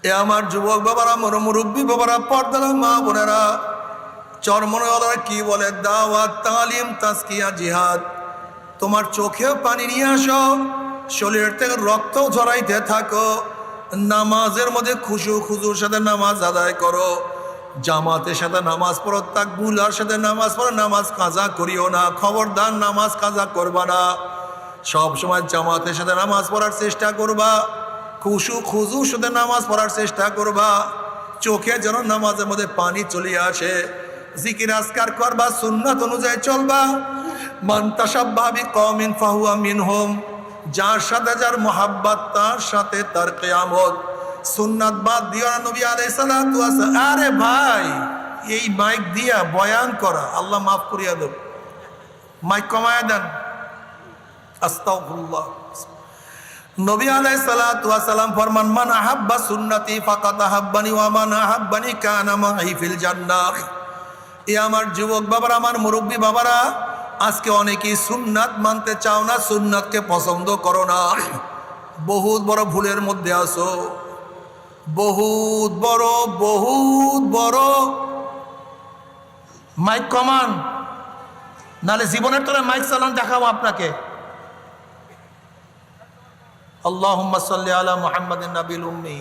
এ আমার যুবক বাবারা, মুরব্বী বাবারা, পর্দার মা বোনেরা, চরমনওয়ালারা কি বলে, দাওয়াত, তালিম, তাজকিয়া, জিহাদ। তোমার চোখেও পানি নিয়ে আসো, শরীর থেকে রক্ত ঝরাইতে থাকো, নামাজের মধ্যে খুজুর সাথে নামাজ আদায় করো, জামাতের সাথে নামাজ পড়ো, তাকবীরের সাথে নামাজ পড়ো। নামাজ কাজা করিও না, খবরদার নামাজ কাজা করবা না। সব সময় জামাতের সাথে নামাজ পড়ার চেষ্টা করবা, খুজুর সাথে নামাজ পড়ার চেষ্টা করবা। চোখে যেন নামাজের মধ্যে পানি চলে আসে। জিকির আজকার করবা, সুন্নাত অনুযায়ী চলবা। মান তাশাব্বাহা বিকওমিন ফাহুয়া মিনহুম। যার সাথে যার মোহাব্বত, তার সাথে তার কিয়ামত। সুন্নাত বাদ দিও না। নবী আলাইহিস সালাতু ওয়াস সালাম, আরে ভাই, এই মাইক দিয়া বয়ান করা, আল্লাহ মাফ করিয়া দেব, মাইক কমায়া দেন। আস্তাগফিরুল্লাহ। নবী আলাইহিস সালাতু ওয়াস সালাম ফরমান, মান আহাব্বা সুন্নতি ফাকাদ আহাব্বানি ওয়া মান আহাব্বানি কানা মাই ফিল জান্নাহ। এ আমার যুবক বাবারা, আমার মুরব্বী বাবারা, আজকে অনেকেই সুন্নাত মানতে চাও না, সুন্নাতকে পছন্দ করো না। বহুত বড় ভুলের মধ্যে আছো, বহুত বড়। মাইক কমান, নালে জীবনের তোরে মাইক চালান দেখাবো আপনাকে। আল্লাহুম্মা সাল্লি আলা মুহাম্মাদিন নাবিল উম্মি।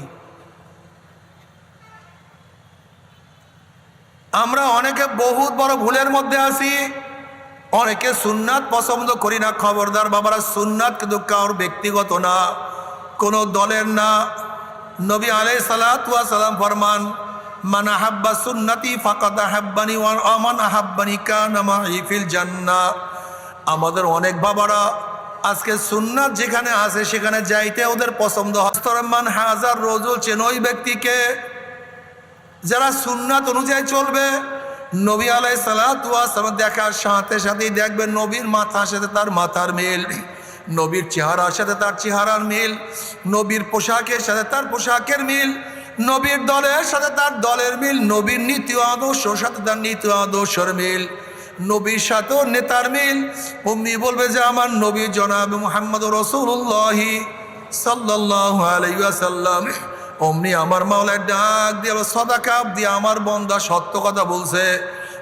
আমরা অনেকে বহুত বড় ভুলের মধ্যে আছি, অনেকে সুন্নাত পছন্দ করি না। খবরদার বাবারা, সুন্নাত কিন্তু কারোর ব্যক্তিগত না, কোনো দলের না। নবী আলাইহিস সালাতু ওয়াস সালাম ফরমান, মান আহাব্বা সুন্নতি ফাকাদ আহাব্বানি ওয়া মান আহাব্বানি কানা মাই ফিল জান্নাহ। আমাদের অনেক বাবারা আজকে সুন্নাত যেখানে আছে সেখানে যাইতে ওদের পছন্দ হয়। মান হাজার রজুল, চেন ওই ব্যক্তিকে যারা সুন্নাত অনুযায়ী চলবে। নবী আলাইহিস সালাতু ওয়াস সালাম দেখার সাথে সাথেই দেখবেন নবীর মাথার সাথে তার মাথার মিল, নবীর চেহারার সাথে তার চেহারার মিল, নবীর পোশাকের সাথে তার পোশাকের মিল, নবীর দলের সাথে তার দলের মিল, নবীর নীতি আদর্শের সাথে তার নীতি আদর্শের মিল, নবীর সাথেও নেতার মিল। উম্মি বলবে যে আমার নবী জনাব মুহাম্মদ রাসূলুল্লাহ সাল্লাল্লাহু আলাইহি ওয়াসাল্লাম। অমনি আমার মাওলার ডাক দিয়ে সাদাকা দিয়ে আমার বান্দা সত্য কথা বলছে।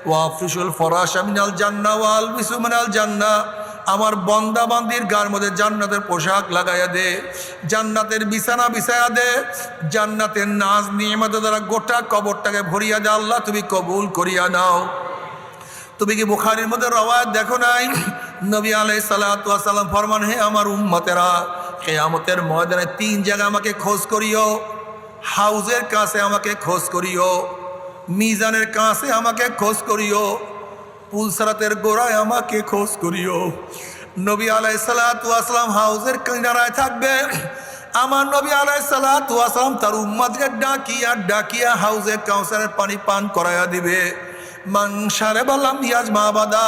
ওয়াফরিশুল ফরাশা মিনাল জান্নাহ ওয়া আলবিসু মিনাল জান্নাহ। আমার বান্দা বান্দির গার মধ্যে জান্নাতের পোশাক লাগাইয়া দে, জান্নাতের বিছানা বিছায়া দে, জান্নাতের নাজ নিয়ামত দ্বারা গোটা কবরটাকে ভরিয়া দে। আল্লাহ তুমি কবুল করিয়া নাও। তুমি কি বুখারীর মধ্যে রওয়ায়াত দেখো নাই? নবী আলাইহিস সালাতু ওয়াস সালাম ফরমান, হে আমার উম্মতেরা, কিয়ামতের ময়দানে 3 জায়গা আমাকে খোঁজ করিও। হাউজের কাছে আমাকে খোঁজ করিও, মিজানের কাছে আমাকে খোঁজ করিও, পুলসরাতের গোড়ায় আমাকে খোঁজ করিও। নবী আলাইহিস সালাতু ওয়াস সালাম হাউজের কিনারায় থাকবে। আমার নবী আলাইহিস সালাতু ওয়াস সালাম তার উম্মতকে ডাকিয়া হাউজে কাউসারের পানি পান করাইয়া দিবে। মান শারাবা লাম ইয়াজমা আবাদা।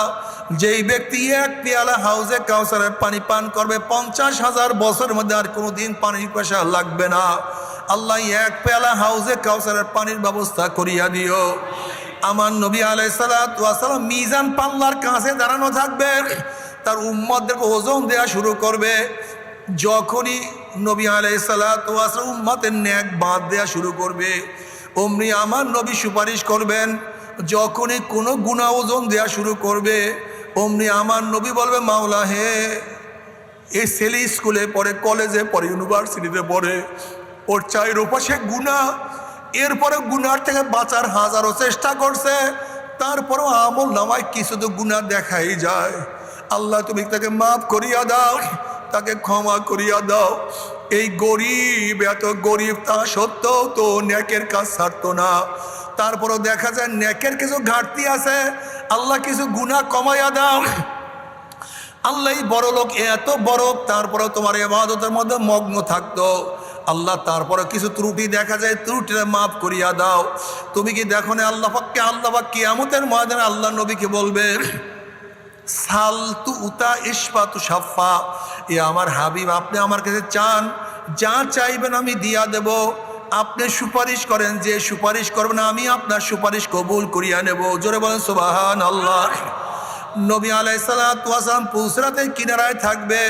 যেই ব্যক্তি এক পেয়ালা হাউজে কাউসারের পানি পান করবে, 50,000 বছরের মধ্যে আর কোনোদিন পানির পিপাসা লাগবে না। আল্লাহ এক পেয়ালা হাউজে কাউসারের পানির ব্যবস্থা করিয়া দিও। আমার নবী আলাইহিস সালাতু ওয়াস সালাম মিজান পাল্লার কাছে দাঁড়ানো থাকবে, তার উম্মতদেরকে ওজন দেওয়া শুরু করবে। যখনই নবী আলাইহিস সালাতু ওয়াস সালাম উম্মতের নেক বাদ দেওয়া শুরু করবে, অমনি আমার নবী সুপারিশ করবেন। যখনই কোনো গুনাহ ওজন দেওয়া শুরু করবে, অমনি আমার নবী বলবে, মাওলা হে, এই ছেলে স্কুলে পড়ে, কলেজে পড়ে, ইউনিভার্সিটিতে পড়ে, ওর চায়ের ওপাশে গুনাহ, এরপরে গুনার থেকে বাঁচার হাজারো চেষ্টা করছে, তারপরেও আমল নামায় কিছু তো গুনাহ দেখাই যায়। আল্লাহ তুমি তাকে মাফ করিয়া দাও, তাকে ক্ষমা করিয়া দাও। এই গরিব, এত গরিব তা সত্ত্বেও তো নেকের কাজ ছাড়তো না। তারপরও দেখা যায় নেকের কিছু ঘাটতি আছে, আল্লাহ কিছু গুনাহ কমাইয়া দাও। আল্লাহ বড় লোক, এত বড়, তারপরেও তোমার ইবাদতের মধ্যে মগ্ন থাকতো। আল্লাহ তারপরে কিছু ত্রুটি দেখা যায়, ত্রুটিটা মাফ করিয়া দাও। তুমি কি দেখো না আল্লাহ পাক কিয়ামতের ময়দানে আল্লাহ নবীকে বলবে, সালতু উতা ইশফাতু শাফা। এ আমার হাবিব, আপনি আমার কাছে চান, যা চাইবেন আমি দিয়া দেব। আপনি সুপারিশ করেন, যে সুপারিশ করবেন আমি আপনার সুপারিশ কবুল করিয়া নেব। জোরে বলেন সুবহানাল্লাহ। নবী আলাইহিস সালাতু ওয়াস সালাম পুলসরাতের কিনারায় থাকবে,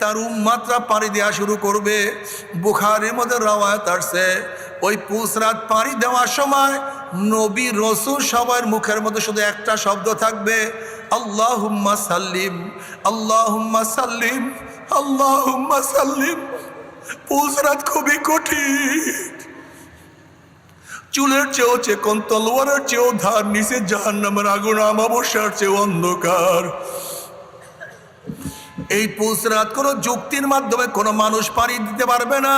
তার উম্মতরা পানি দেওয়া শুরু করবে। বুখারীর মধ্যে রওয়ায়াত আসছে, ওই পুসরাত পাড়ি দেওয়ার সময় নবী রসুল সবার মুখের মধ্যে শুধু একটা শব্দ থাকবে, আল্লাহুম্মা সাল্লিম, আল্লাহুম্মা সাল্লিম, আল্লাহুম্মা সাল্লিম। পুসরাত খুবই কঠিন, চুলের চেয়েও চেকন, তলোয়ারের চেয়েও ধার, নিচে জাহান্নামের আগুন, আমাবস্যার চেয়েও অন্ধকার। এই পুসরাত কোনো যুক্তির মাধ্যমে কোনো মানুষ পাড়ি দিতে পারবে না।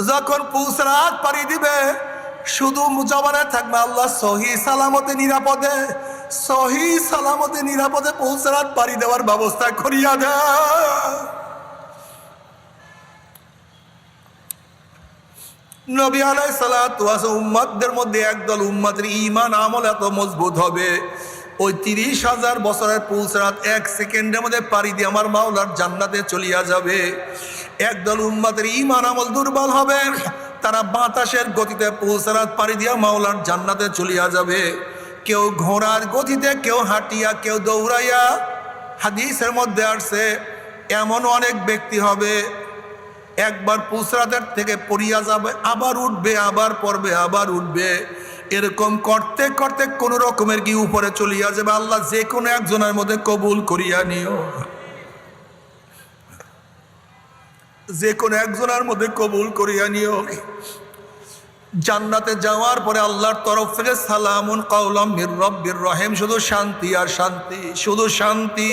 যখন পুসরাত পাড়ি দিবে শুধু জবানে থাকবে আল্লাহ সহি সালামতে নিরাপদে, সহি সালামতে নিরাপদে পুসরাত পাড়ি দেওয়ার ব্যবস্থা করিয়া দেয়। নবী আলাইহিস সালাতু ওয়াস উম্মতদের মধ্যে একদল উম্মতের ঈমান আমল এত মজবুত হবে, ওই 30,000 বছরের পুলসরাত 1 সেকেন্ডের মধ্যে পাড়ি দিয়ে আমার মাওলার জান্নাতে চলিয়া যাবে। একদল উম্মতের ঈমান আমল দুর্বল হবে, তারা বাতাসের গতিতে পুলসরাত পাড়ি দিয়া মাওলার জান্নাতে চলিয়া যাবে। কেউ ঘোড়ার গতিতে, কেউ হাঁটিয়া, কেউ দৌড়াইয়া। হাদিসের মধ্যে আসছে এমন অনেক ব্যক্তি হবে একবার পুসরাতের থেকে পড়িয়া যাবে, আবার উঠবে, আবার পড়বে, আবার উঠবে, এরকম করতে করতে কোন রকমের কি উপরে চলিয়া যাবে। আল্লাহ যে কোনো একজনের মধ্যে কবুল করিয়া নিও, যে কোনো একজনের মধ্যে কবুল করিয়া নিও। জান্নাতে যাওয়ার পরে আল্লাহর তরফ থেকে সালামুন কাওলাম মির রব্বির রহিম, শুধু শান্তি আর শান্তি, শুধু শান্তি,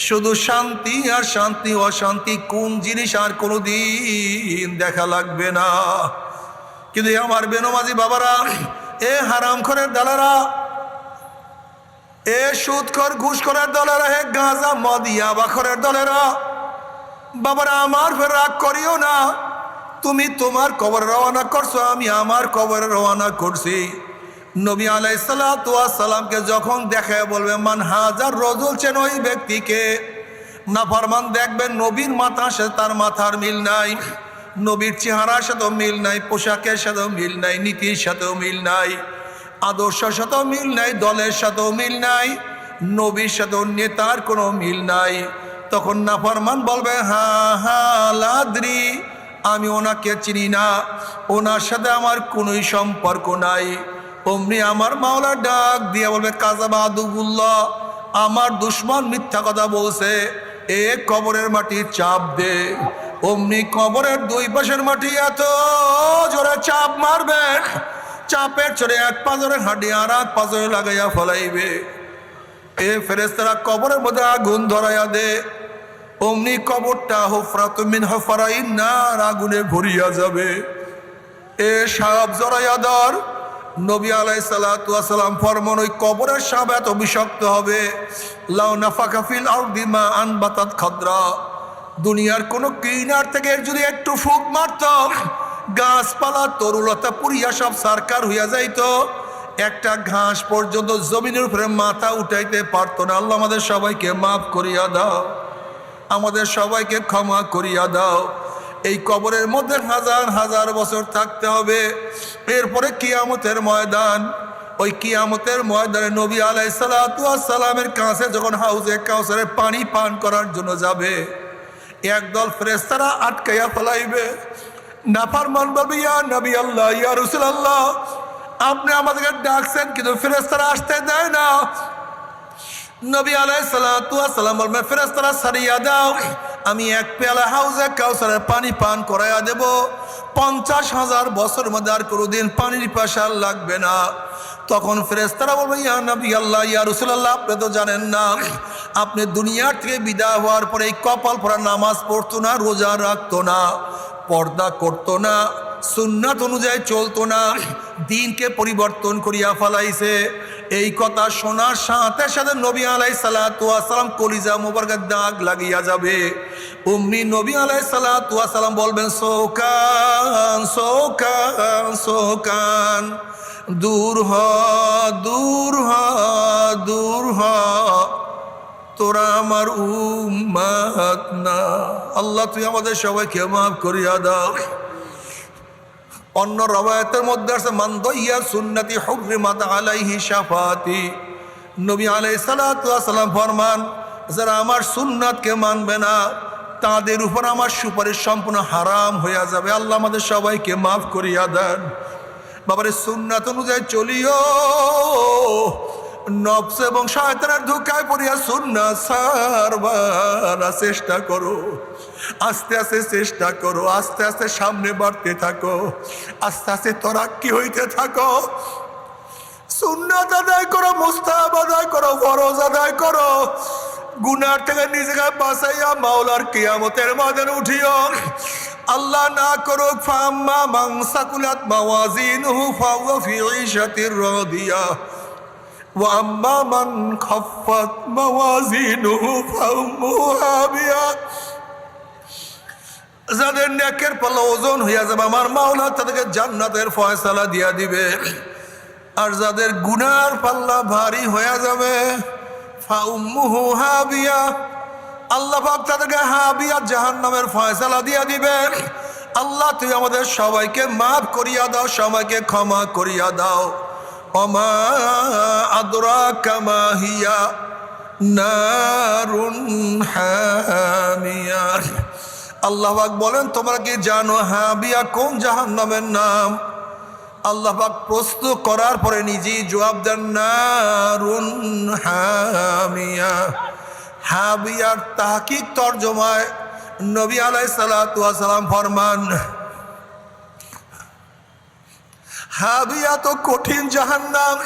শুধু শান্তি আর শান্তি। অশান্তি কোন জিনিস আর কোনোদিন দেখা লাগবে না। কিন্তু আমার বেনমাজি বাবারা, এ হারামখোরের দালারা, এ সুদখোর ঘুষখোরের দলেরা, হে গাঁজা মদ ইয়াবাখোরের দলেরা, বাবারা আমার ফের রাগ করিও না। তুমি তোমার কবরে রওনা করছো, আমি আমার কবরে রওনা করছি। নবী আলাইহিস সালাতু ওয়াস সালামকে যখন দেখে বলবে মান হাজার রজুল, চেন ওই ব্যক্তিকে। নাফরমান দেখবেন নবীর মাথার সাথে তার মাথার মিল নাই, নবীর চেহারার সাথেও মিল নাই, পোশাকের সাথেও মিল নাই, নীতির সাথেও মিল নাই, আদর্শের সাথেও মিল নাই, দলের সাথেও মিল নাই, নবীর সাথেও নেতার কোনো মিল নাই। তখন নাফরমান বলবে হা হা লাদ্রি, আমি ওনাকে চিনি না, ওনার সাথে আমার কোনোই সম্পর্ক নাই। অমনি আমার মাওলা ডাক দিয়ে বলবে কাযাবা আদুবুল্লাহ, আমার দুশমন মিথ্যা কথা বলছে, এ কবরের মাটি চাপ দে। অমনি কবরের দুই পাশের মাটি এত জোরে চাপ মারবে, চাপের চড়ে এক পাজরে হাঁটি আর এক পাজরে লাগাইয়া ফলাইবে। এ ফেরেশতারা কবরের মধ্যে আগুন ধরাইয়া দে। অমনি কবরটা হুফরাতুম মিন হুফরাইন নার, আগুনে ভরিয়া যাবে। এ সাপ জড়াইয়া ধর। নবী আলাইহিস সালাতু ওয়াস সালাম ফরমান, ওই কবরের সাপ এত বিষাক্ত হবে, লাউ নাফাকা ফিল আরদি মা আনবাতাত খাদরা, দুনিয়ার কোন কিনার থেকে যদি একটু ফুঁক মারত, গাছপালা তরুলতা পুরিয়া সব সারকার হইয়া যাইত, একটা ঘাস পর্যন্ত জমিনের উপরে মাথা উঠাইতে পারত না। আল্লাহ আমাদের সবাইকে মাফ করিয়া দাও, আমাদের সবাইকে ক্ষমা করিয়া দাও। এই কবরের মধ্যে হাজার হাজার বছর থাকতে হবে। এরপরে কিয়ামতের ময়দান, ওই কিয়ামতের ময়দানে নবী আলাইহিস সালাতু ওয়াস সালামের কাছে যখন হাউজে কাউসারের পানি পান করার জন্য যাবে, একদল ফেরেশতারা আটকাইয়া ফেলাইবে। নাফরমান বলবে ইয়া নবী আল্লাহ, ইয়া রাসূলুল্লাহ, আপনি আমাদেরকে ডাকছেন কিন্তু ফেরেশতারা আসতে দেয় না। নবী আলাইহিস সালাতু ওয়াস সালাম বলবেন ফেরেশতারা সারিয়া দাও, আমি এক পেয়ালা হাউজে কাউসারের পানি পান করাইয়া দেব। 50,000 বছর মধ্যে আর কোনোদিন পানির পিপাসা লাগবে না। তখন ফেরেশতারা বলবে ইয়া নবী আল্লাহ, ইয়া রাসূলুল্লাহ, আপনি তো জানেন না, আপনি দুনিয়ার থেকে বিদায় হওয়ার পরে এই কপাল পরা নামাজ পড়তো না, রোজা রাখতো না, পর্দা করতো না, সুন্নাত অনুযায়ী চলতো না, দিনকে পরিবর্তন করিয়া ফেলাইছে। এই কথা শোনার সাথে সাথে নবী আলাইহিস সালাতু ওয়াস সালাম কলিজা মুবারকের দাগ লাগিয়া যাবে। অমনি নবী আলাইহিস সালাতু ওয়াস সালাম বলবেন সোকান সোকান সোকান, দূর হ দূর হ দূর হ, তোরা আমার উম্মত না। আল্লাহ তুই আমাদের সবাইকে মাফ করিয়া দাও। অন্য রওয়ায়াতের মধ্যে আছে মান দাইয়া সুন্নতি হুররিমাত আলাইহি শাফাতি, নবী আলাইহিস সালাতু ওয়াস সালাম ফরমান যারা আমার সুন্নাতকে মানবে না, তাদের উপর আমার সুপারিশ সম্পূর্ণ হারাম হইয়া যাবে। আল্লাহ আমাদের সবাইকে মাফ করিয়া দেন। বাবারে সুন্নাত অনুযায়ী চলিও, নফস এবং শয়তানের ধোঁকায় পড়িয়া সুন্নাত ছাড়বার চেষ্টা করো। আস্তে আস্তে চেষ্টা করো, আস্তে আস্তে সামনে বাড়তে থাকো, আস্তে আস্তে তরাক্কি হইতে থাকো। সুন্নাত আদায় করো, মুস্তাহাব আদায় করো, ফরজ আদায় করো। গুনার থেকে নিজেকে বাঁচাইয়া মাওলার কিয়ামতের ময়দানে উঠিও। আল্লাহ না করুক ফাম্মা মান সাকুলাত মাওয়াজিনুহু ফাহুয়া ফি ঈশাতির রাদিয়া ওয়া আম্মা মান খাফফাত মাওয়াজিনুহু ফাউম্মুহু হাবিয়া। যাদের নেকের পাল্লা ওজন হইয়া যাবে আমার মাওলা তাদেরকে জান্নাতের ফয়সালা দিয়া দিবে। আর যাদের গুনার পাল্লা ভারী হয়ে যাবে ফাউম্মুহু হাবিয়া, আল্লাহ পাক তাদেরকে হাবিয়া জাহান্নামের ফয়সালা দিয়া দিবেন। আল্লাহ তুই আমাদের সবাইকে মাফ করিয়া দাও, সবাইকে ক্ষমা করিয়া দাও। ওমা আদরাকা মা হিয়া নারুন হামিয়া। আল্লাহ পাক বলেন তোমরা কি জানো হাবিয়া কোন জাহান্নামের নাম? আল্লাহ পাক প্রশ্ন করার পরে নিজেই জবাব দেন নারুন হামিয়া। হাবিয়ার তাহকিক তর্জমায় নবী আলাইহিস সালাতু ওয়াস সালাম ফরমান হাবিয়া তো কঠিন জাহান্নাম।